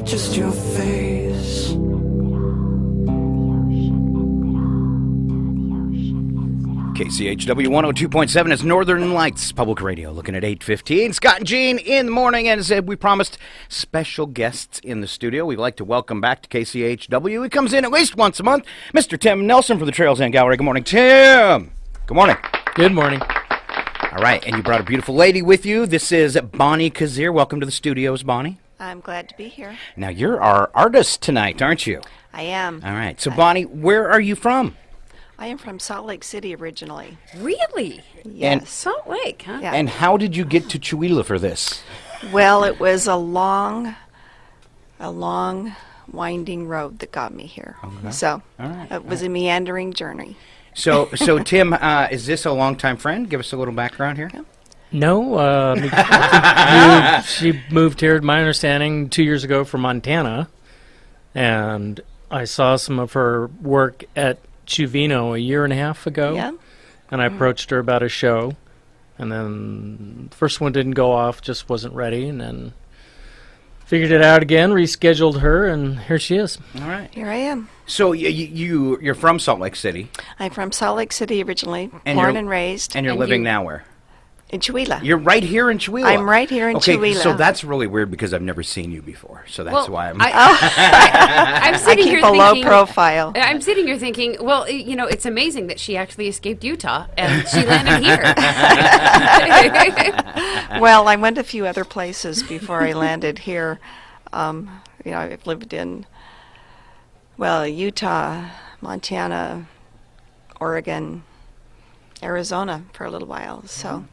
just your face. KCHW 102.7 is Northern Lights Public Radio, looking at 8:15. Scott and Jean in the morning, and as we promised, special guests in the studio. We'd like to welcome back to KCHW. He comes in at least once a month, Mr. Tim Nelson from the Trails End Gallery. Good morning, Tim. Good morning. Good morning. All right, and you brought a beautiful lady with you. This is Bonnie Cazier. Welcome to the studios, Bonnie. I'm glad to be here. Now, you're our artist tonight, aren't you? I am. All right, so Bonnie, where are you from? I am from Salt Lake City originally. Really? Yes. Salt Lake, huh? Yeah. And how did you get to Chewelah for this? Well, it was a long, winding road that got me here. Okay. So All right. it was a meandering journey. So Tim, is this a longtime friend? Give us a little background here. No, she moved here, my understanding, 2 years ago from Montana, and I saw some of her work at Chuvino a year and a half ago, Yeah. and I approached her about a show, and then the first one didn't go off, just wasn't ready, and then figured it out again, rescheduled her, and here she is. All right. Here I am. So you're from Salt Lake City, I'm from Salt Lake City originally, And born you're- and raised and you're living now where? in Chewelah. You're right here in Chewelah. I'm right here in okay, Chewelah. so that's really weird because I've never seen you before. So that's why I'm. I'm I sitting keep here a low thinking, profile. I'm sitting here thinking, well, it's amazing that she actually escaped Utah and she landed here. Well, I went a few other places before I landed here. I've lived in, Utah, Montana, Oregon, Arizona for a little while. So,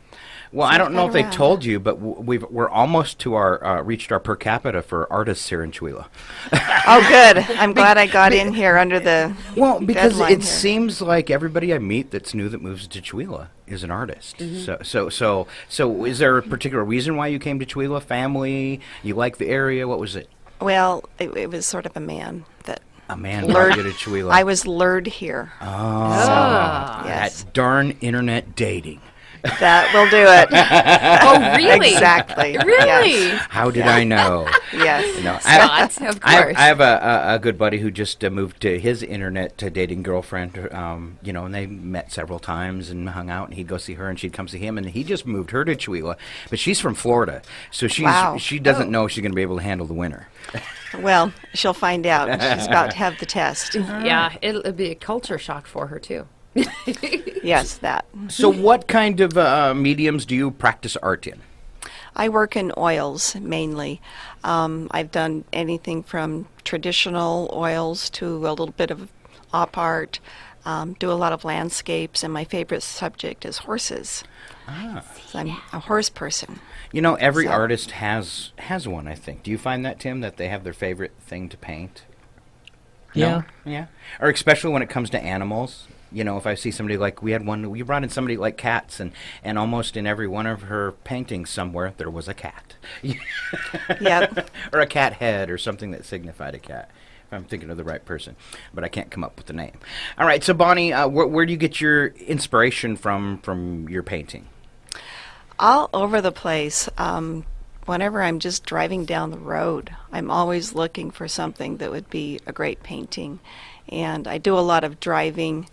well, so I don't know if they around. told you, but we're almost to our reached our per capita for artists here in Chewelah. Oh, good. I'm glad I got in here under the Well, because deadline it here. seems like everybody I meet that's new that moves to Chewelah is an artist. So is there a particular reason why you came to Chewelah? Family? You like the area? What was it? Well, it was sort of a man that A man brought you to Chewelah. I was lured here. Oh, Yes. that darn internet dating. That will do it. Oh, really? Exactly. Really? Yes. How did I know? Yes. No, Scott, of course. I have a good buddy who just moved to his internet dating girlfriend, and they met several times and hung out, and he'd go see her, and she'd come see him, and he just moved her to Chewelah, but she's from Florida, so Wow. she doesn't know if she's going to be able to handle the winter. Well, she'll find out. She's about to have the test. Yeah, it'll be a culture shock for her, too. Yes, that. So what kind of mediums do you practice art in? I work in oils mainly. I've done anything from traditional oils to a little bit of op art, do a lot of landscapes, and my favorite subject is horses. So I'm a horse person. Every So- artist has one, I think. Do you find that, Tim, that they have their favorite thing to paint? Yeah. No? Yeah. Or especially when it comes to animals. If I see somebody we brought in somebody like cats, and almost in every one of her paintings somewhere there was a cat. Yep. Or a cat head or something that signified a cat. If I'm thinking of the right person. But I can't come up with the name. All right, so Bonnie, where do you get your inspiration from your painting? All over the place. Whenever I'm just driving down the road, I'm always looking for something that would be a great painting. And I do a lot of driving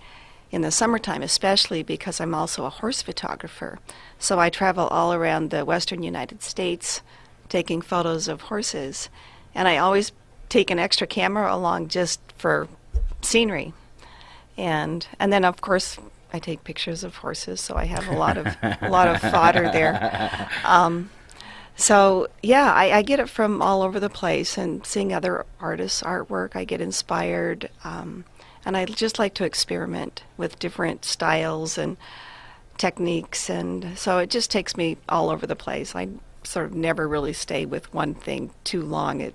in the summertime, especially because I'm also a horse photographer. So I travel all around the western United States taking photos of horses. And I always take an extra camera along just for scenery. And then, of course, I take pictures of horses, so I have a lot of fodder there. So yeah, I get it from all over the place, and seeing other artists' artwork, I get inspired, and I just like to experiment with different styles and techniques, and so it just takes me all over the place. I sort of never really stay with one thing too long.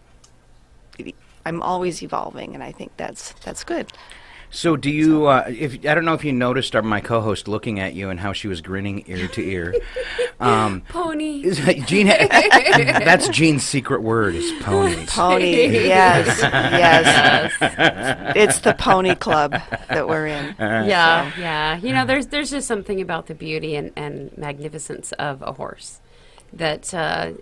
I'm always evolving, and I think that's good. So do you, I don't know if you noticed my co-host looking at you and how she was grinning ear to ear. Pony. Jean, that's Jean's secret word is ponies. Pony, yes, yes. It's the pony club that we're in. Yeah. There's just something about the beauty and magnificence of a horse that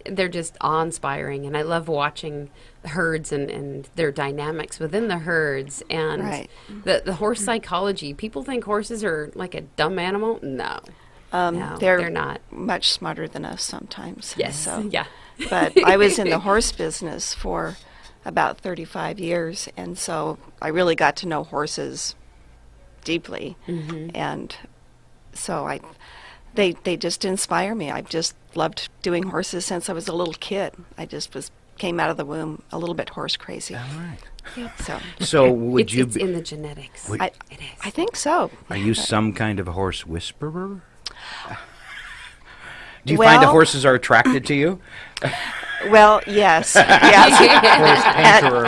they're just awe-inspiring, and I love watching herds and their dynamics within the herds and Right. the horse psychology. People think horses are like a dumb animal. No. No, they're not. Much smarter than us sometimes. Yes. So. Yeah. But I was in the horse business for about 35 years, and so I really got to know horses deeply. And so they just inspire me. I've just loved doing horses since I was a little kid. I just came out of the womb a little bit horse crazy. All right. So would you? It's in the genetics. I, It is. I think so. Are you some kind of a horse whisperer? Do you find that Well- horses are attracted to you? Well, yes, yes, Horse painter.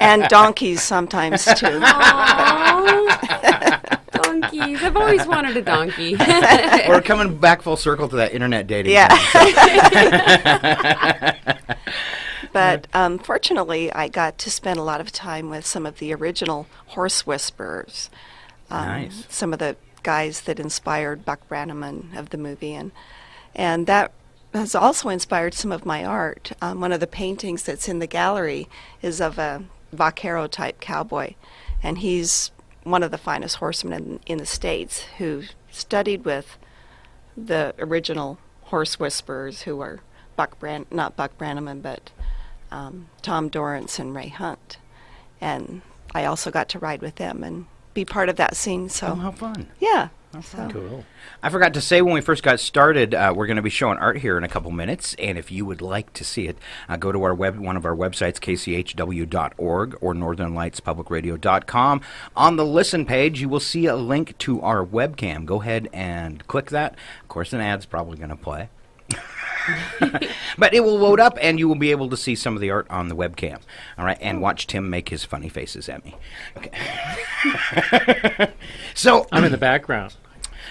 and donkeys sometimes too. Aw. Donkeys. I've always wanted a donkey. We're coming back full circle to that internet dating. Yeah. thing, so- But fortunately, I got to spend a lot of time with some of the original horse whisperers. Nice. Some of the guys that inspired Buck Brannaman of the movie, and that has also inspired some of my art. One of the paintings that's in the gallery is of a vaquero type cowboy, and he's one of the finest horsemen in the States who studied with the original horse whisperers who were not Buck Brannaman, but Tom Dorrance and Ray Hunt. And I also got to ride with them and be part of that scene. So Oh, how fun. yeah. Cool. I forgot to say when we first got started, we're going to be showing art here in a couple minutes, and if you would like to see it, go to our one of our websites, kchw.org or northernlightspublicradio.com. On the listen page, you will see a link to our webcam. Go ahead and click that. Of course, an ad's probably going to play. But it will load up, and you will be able to see some of the art on the webcam. All right, and watch Tim make his funny faces at me. Okay. So I'm in the background.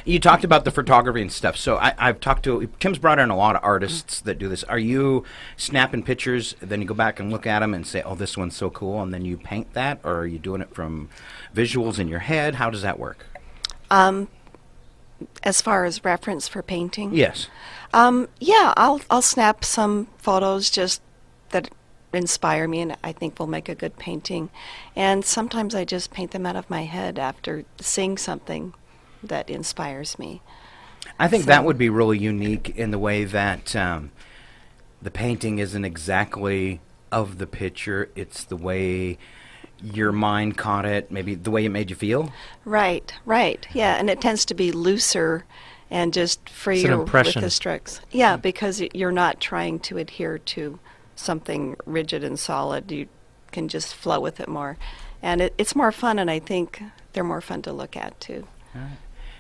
you talked about the photography and stuff. So I've talked to Tim's brought in a lot of artists that do this. Are you snapping pictures, then you go back and look at them and say, "Oh, this one's so cool," and then you paint that, or are you doing it from visuals in your head? How does that work? As far as reference for painting, Yes. yeah, I'll snap some photos just that inspire me and I think will make a good painting. And sometimes I just paint them out of my head after seeing something that inspires me. I think So- that would be really unique in the way that the painting isn't exactly of the picture. It's the way your mind caught it, maybe the way it made you feel. Right, yeah, and it tends to be looser and just freer with impression. the strokes. Yeah, because you're not trying to adhere to something rigid and solid. You can just flow with it more. And it's more fun, and I think they're more fun to look at, too.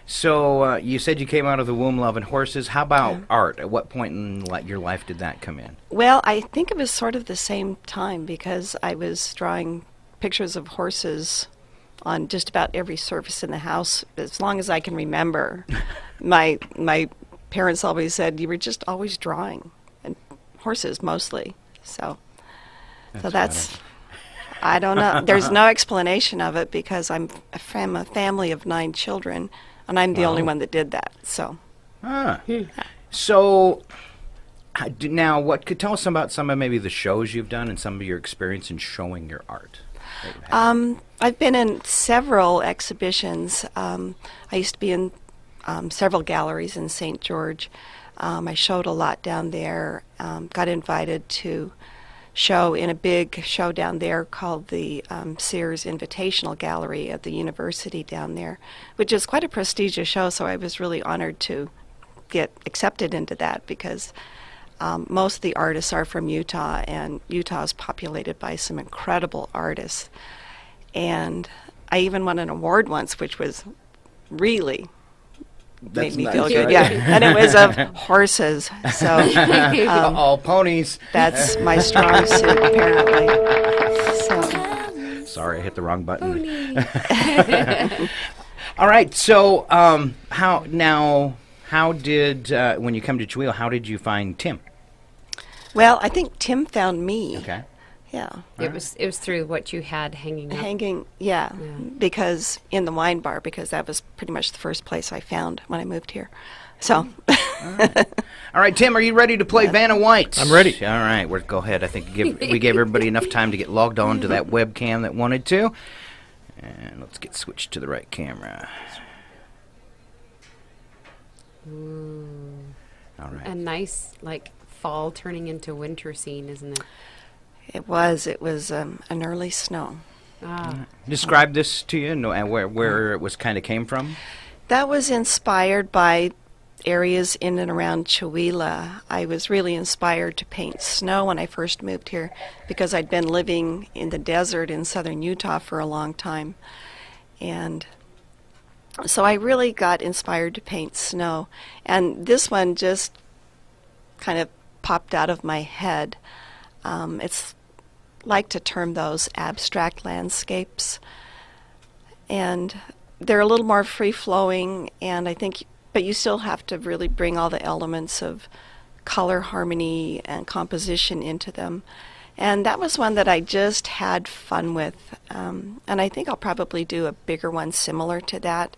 So you said you came out of the womb loving horses. How about art? At what point in your life did that come in? Well, I think it was sort of the same time because I was drawing pictures of horses on just about every surface in the house as long as I can remember. My parents always said you were just always drawing, and horses mostly. So that's I don't know. There's no explanation of it because I'm from a family of 9 children, and I'm the only one that did that. So So now, what could tell us about some of maybe the shows you've done and some of your experience in showing your art? that you've had? I've been in several exhibitions. I used to be in several galleries in St. George. I showed a lot down there. Got invited to show in a big show down there called the Sears Invitational Gallery at the university down there, which is quite a prestigious show, so I was really honored to get accepted into that because most of the artists are from Utah, and Utah is populated by some incredible artists. And I even won an award once, which was really That's made me nice, feel good. right? Yeah, and it was of horses. So All ponies. that's my strong suit, apparently. So Sorry, I hit the wrong button. All right. So, how did when you come to Chihuahua, how did you find Tim? well, I think Tim found me. Okay. Yeah. It was through what you had hanging up. Hanging, yeah, because in the wine bar, because that was pretty much the first place I found when I moved here. So, All right, Tim, are you ready to play Vanna White? I'm ready. All right, go ahead. I think we gave everybody enough time to get logged on to that webcam that wanted to. And let's get switched to the right camera. All right. A nice, like, fall turning into winter scene, isn't it? It was an early snow. Ah. Describe this to you and where it was kind of came from. That was inspired by areas in and around Chewelah. I was really inspired to paint snow when I first moved here because I'd been living in the desert in southern Utah for a long time. And so I really got inspired to paint snow. And this one just kind of popped out of my head. It's like to term those abstract landscapes. And they're a little more free-flowing, and I think, but you still have to really bring all the elements of color, harmony, and composition into them. And that was one that I just had fun with. And I think I'll probably do a bigger one similar to that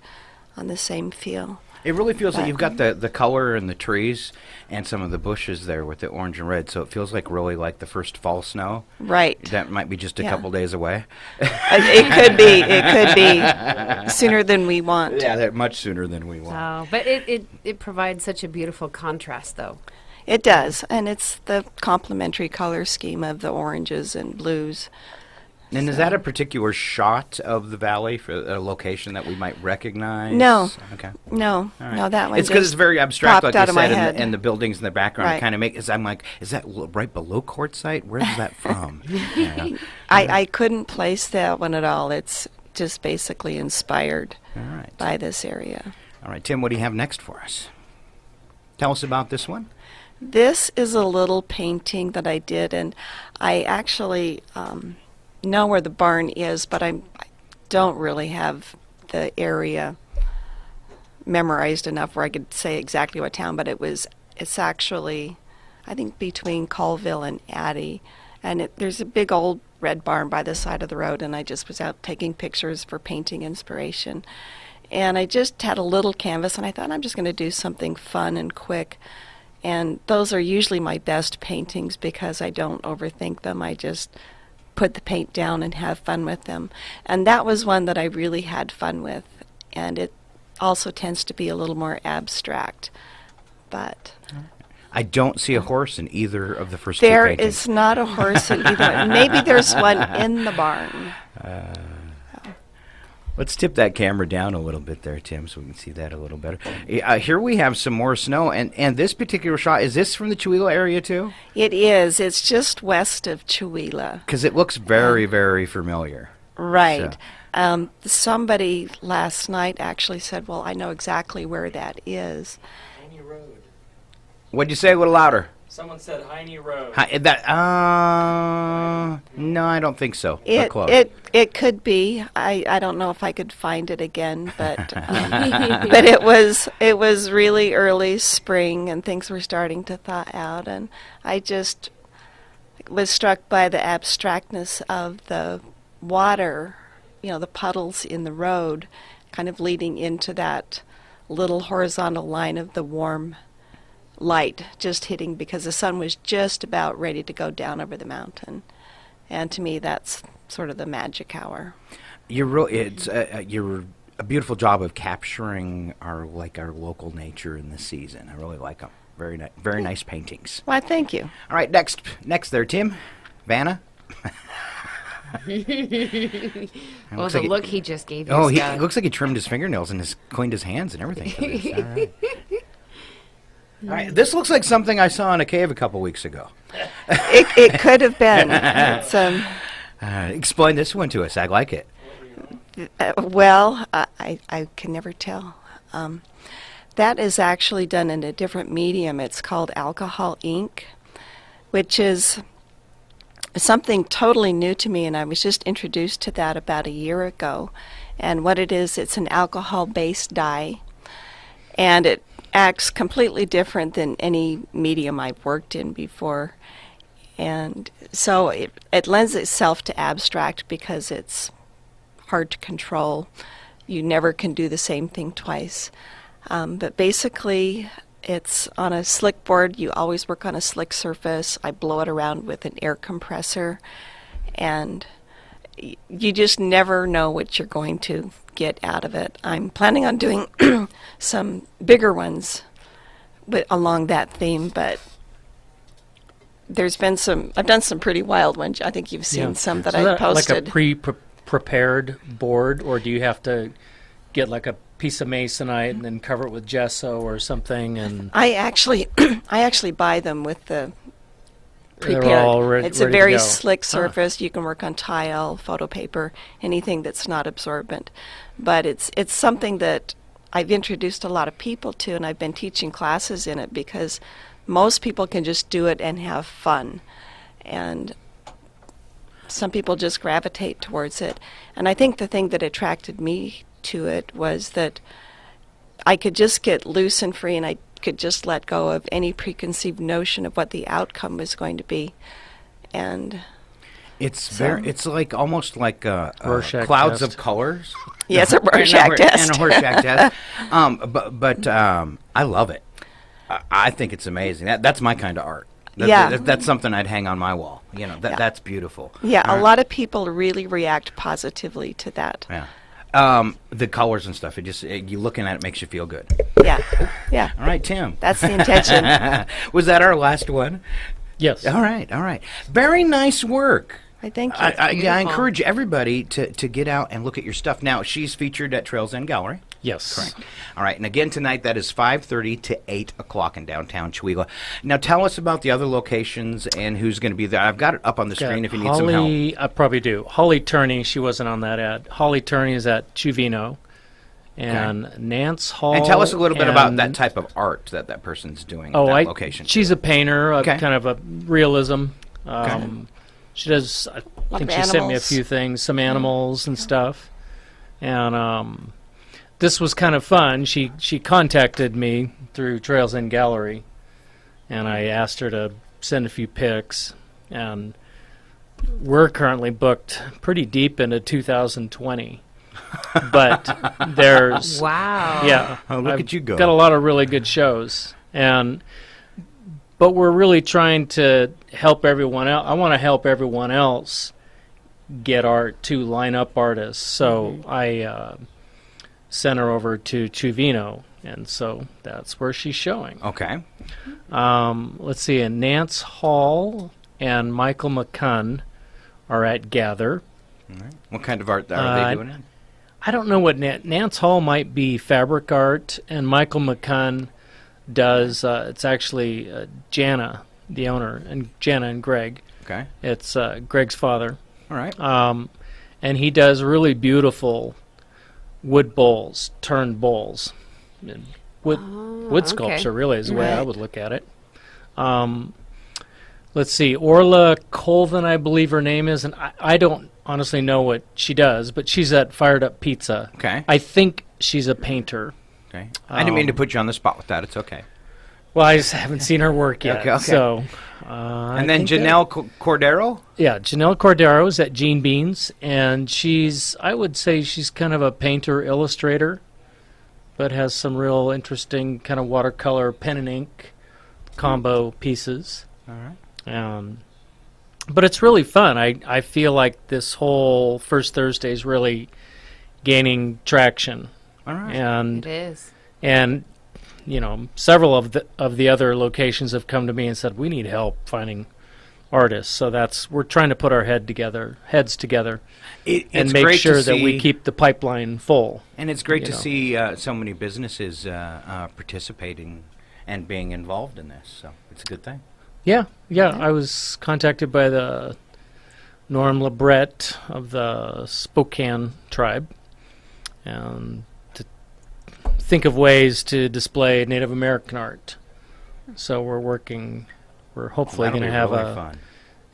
on the same feel. It really feels like you've got the color and the trees and some of the bushes there with the orange and red, so it feels like really like the first fall snow. Right. That might be just a couple days away. It could be. It could be sooner than we want. Yeah, that much sooner than we want. Oh, but it provides such a beautiful contrast, though. It does, and it's the complementary color scheme of the oranges and blues. And is that a particular shot of the valley for a location that we might recognize? No. Okay. No, All right. no, that one It's because just it's very abstract, popped like out you of my said, head. and the buildings in the background Right. kind of make. I'm like, is that right below Quartzsite? Where is that from? Yeah. I couldn't place that one at all. It's just basically inspired All right. by this area. All right, Tim, what do you have next for us? Tell us about this one. This is a little painting that I did, and I actually know where the barn is, but I don't really have the area memorized enough where I could say exactly what town, but it's actually, I think, between Colville and Addy, and there's a big old red barn by the side of the road, and I just was out taking pictures for painting inspiration. And I just had a little canvas, and I thought I'm just going to do something fun and quick. And those are usually my best paintings because I don't overthink them. I just put the paint down and have fun with them. And that was one that I really had fun with. And it also tends to be a little more abstract. But I don't see a horse in either of the first there two paintings. is not a horse in either one. Maybe there's one in the barn. Let's tip that camera down a little bit there, Tim, so we can see that a little better. Here we have some more snow, and this particular shot, is this from the Chewelah area too? It is. It's just west of Chewelah. Because it looks very, very familiar. Right. So. Somebody last night actually said, well, I know exactly where that is. Heine Road. What'd you say a little louder? Someone said Heine Road. No, I don't think so. But close. It could be. I don't know if I could find it again, but but it was really early spring and things were starting to thaw out, and I just was struck by the abstractness of the water, the puddles in the road, kind of leading into that little horizontal line of the warm light just hitting because the sun was just about ready to go down over the mountain. And to me, that's sort of the magic hour. You're a beautiful job of capturing our local nature in this season. I really like them. Very nice paintings. Well, thank you. All right, next there, Tim. Vanna. Well, the look he just gave you. Oh, Scott. it looks like he trimmed his fingernails and cleaned his hands and everything. For this. All right. All right, this looks like something I saw in a cave a couple weeks ago. It could have been. It's, explain this one to us. I like it. well, I can never tell. That is actually done in a different medium. It's called alcohol ink, which is something totally new to me, and I was just introduced to that about a year ago. And what it is, it's an alcohol-based dye, and it acts completely different than any medium I've worked in before. And so it lends itself to abstract because it's hard to control. You never can do the same thing twice. But basically, It's on a slick board. You always work on a slick surface. I blow it around with an air compressor, and you just never know what you're going to get out of it. I'm planning on doing some bigger ones along that theme, but there's been I've done some pretty wild ones. I think you've seen some that I posted. Like a prepared board, or do you have to get like a piece of masonite and then cover it with gesso or something? And I actually buy them with the prepared. They're all It's a ready to very go. slick surface. You can work on tile, photo paper, anything that's not absorbent. But it's something that I've introduced a lot of people to, and I've been teaching classes in it because most people can just do it and have fun. And some people just gravitate towards it. And I think the thing that attracted me to it was that I could just get loose and free, and I could just let go of any preconceived notion of what the outcome was going to be. And It's like almost like Rorschach clouds test. of colors. yes, a Rorschach test. And a Rorschach test. But I love it. I think it's amazing. That's my kind of art. That's something I'd hang on my wall. That's beautiful. Yeah, All a right. lot of people really react positively to that. Yeah. The colors and stuff. You looking at it makes you feel good. Yeah, yeah. All right, Tim. That's the intention. Was that our last one? yes. All right. Very nice work. I thank you. I beautiful. encourage everybody to get out and look at your stuff. Now, she's featured at Trails End Gallery. Yes. Correct. All right, and again tonight, that is 5:30 to 8 o'clock in downtown Chihuahua. Now, tell us about the other locations and who's going to be there. I've got it up on the screen if you need some help. I probably do. Holly Turney, she wasn't on that ad. Holly Turney is at Chuvino. And Nance Hall. And tell us a little bit about that and- type of art that person's doing Oh, at that location. she's a painter, Okay. kind of a realism. Okay. She does, I Lot think of she sent me a animals. few things, some animals and stuff. And this was kind of fun. She contacted me through Trails End Gallery, and I asked her to send a few pics. And we're currently booked pretty deep into 2020. But there's Wow. yeah. Oh, look I've at you go. Got a lot of really good shows, but we're really trying to help everyone else. I want to help everyone else get art to line up artists. So I sent her over to Chuvino, and so that's where she's showing. Okay. Let's see, and Nance Hall and Michael McCunn are at Gather. All right. What kind of art are they doing? I don't know what Nance Hall might be fabric art, and Michael McCunn does. It's actually Jana, the owner, and Jana and Greg. Okay. It's Greg's father, All right. and he does really beautiful wood bowls, turned bowls. And wood sculpture, really, is the way I Right. would look at it. Let's see, Orla Colvin, I believe her name is, and I don't honestly know what she does, but she's at Fired Up Pizza. Okay. I think she's a painter. Okay. I didn't mean to put you on the spot with that. It's okay. Well, I just haven't seen her work yet. Okay. So, And then Janelle Cordero? yeah, Janelle Cordero is at Gene Beans, and I would say she's kind of a painter illustrator, but has some real interesting kind of watercolor pen and ink combo pieces. All right. But it's really fun. I feel like this whole First Thursday is really gaining traction, All right. and It is. and several of the other locations have come to me and said we need help finding artists. So we're trying to put our heads together, and It's make great sure to that we see- keep the pipeline full. And it's great you to know. see so many businesses participating and being involved in this. So it's a good thing. Yeah. I was contacted by the Norm Lebret of the Spokane tribe, and to think of ways to display Native American art. So we're hopefully That'll going to be have really a fun.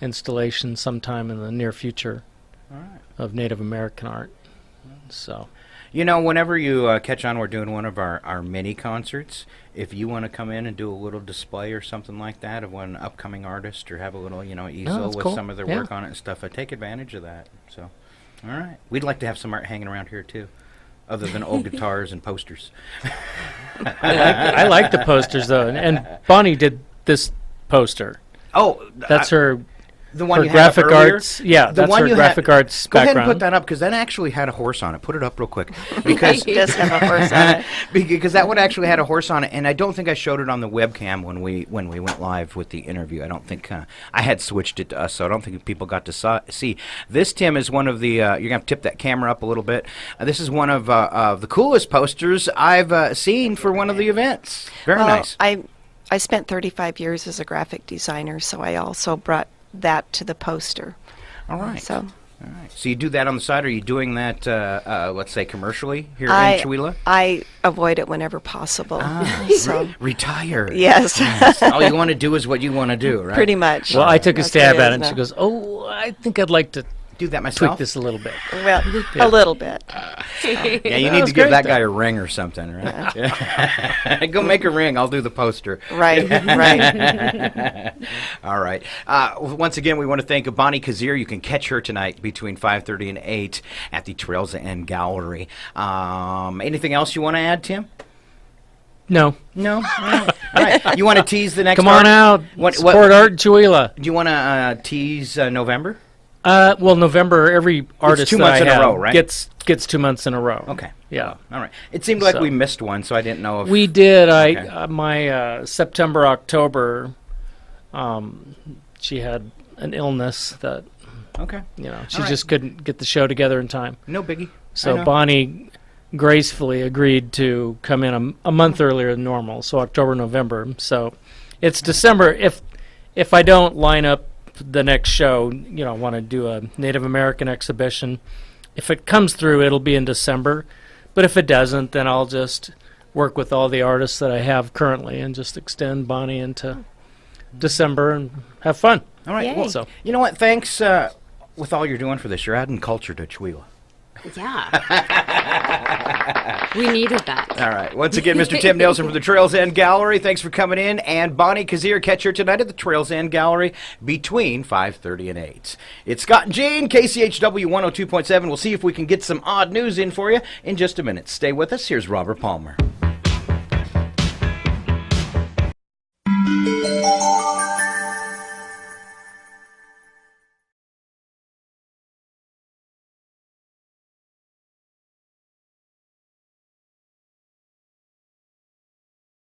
installation sometime in the near future All right. of Native American art. So Whenever you catch on, we're doing one of our mini concerts. If you want to come in and do a little display or something like that of one upcoming artist, or have a little, easel that's with cool. some of their Yeah. work on it and stuff, take advantage of that. So, all right. We'd like to have some art hanging around here, too. other than old guitars and posters? I like the posters though, and Bonnie did this poster. Oh, That's her. the one her you had up graphic earlier? arts. Yeah, The that's one her you graphic arts Go ahead and background. put that up, because that actually had a horse on it. Put it up real quick, because It does have a horse on it. because that one actually had a horse on it, and I don't think I showed it on the webcam when we went live with the interview. I don't think I had switched it to us, so I don't think people got to see. This, Tim, is one of the. You're gonna have to tip that camera up a little bit. This is one of the coolest posters I've seen for one of the events. Very Well, nice. I spent 35 years as a graphic designer, so I also brought that to the poster. All right. So All right. So you do that on the side? Are you doing that, let's say, commercially here in Chihuahua? I avoid it whenever possible. So Retire. yes, All you want to do is what you want to do, right? pretty much. Well, I took a That's stab what at it, is and she now. goes, "Oh, I think I'd like to Do that tweak myself. this a little bit." Well, a little bit. Yeah, you That need to was give great, that though. guy a ring or something, right? Yeah. Go make a ring. I'll do the poster. Right, right. All right. Once again, we want to thank Bonnie Cazier. You can catch her tonight between 5:30 and 8 at the Trails End Gallery. Anything else you want to add, Tim? No, No. All right. You want to tease the next? come on out, support art in Chihuahua. Do you want to tease November? Well, November, every artist 2 that months I in a have row, right? gets 2 months in a row. Okay. Yeah. All right. It seemed like So- we missed one, so I didn't know if We did. Okay. My September, October, she had an illness that, Okay. she All right. just couldn't get the show together in time. No biggie. I So know. Bonnie gracefully agreed to come in a month earlier than normal, so October, November. So it's December. If I don't line up the next show, want to do a Native American exhibition, if it comes through, it'll be in December. But if it doesn't, then I'll just work with all the artists that I have currently and just extend Bonnie into December and have fun. All right. Yay. Well, So you know what? Thanks with all you're doing for this. You're adding culture to Chihuahua. Yeah. We needed that. All right. Once again, Mr. Tim Nelson from the Trails End Gallery. Thanks for coming in. And Bonnie Cazier, catch her tonight at the Trails End Gallery between 5:30 and 8. It's Scott and Jean, KCHW 102.7. We'll see if we can get some odd news in for you in just a minute. Stay with us. Here's Robert Palmer.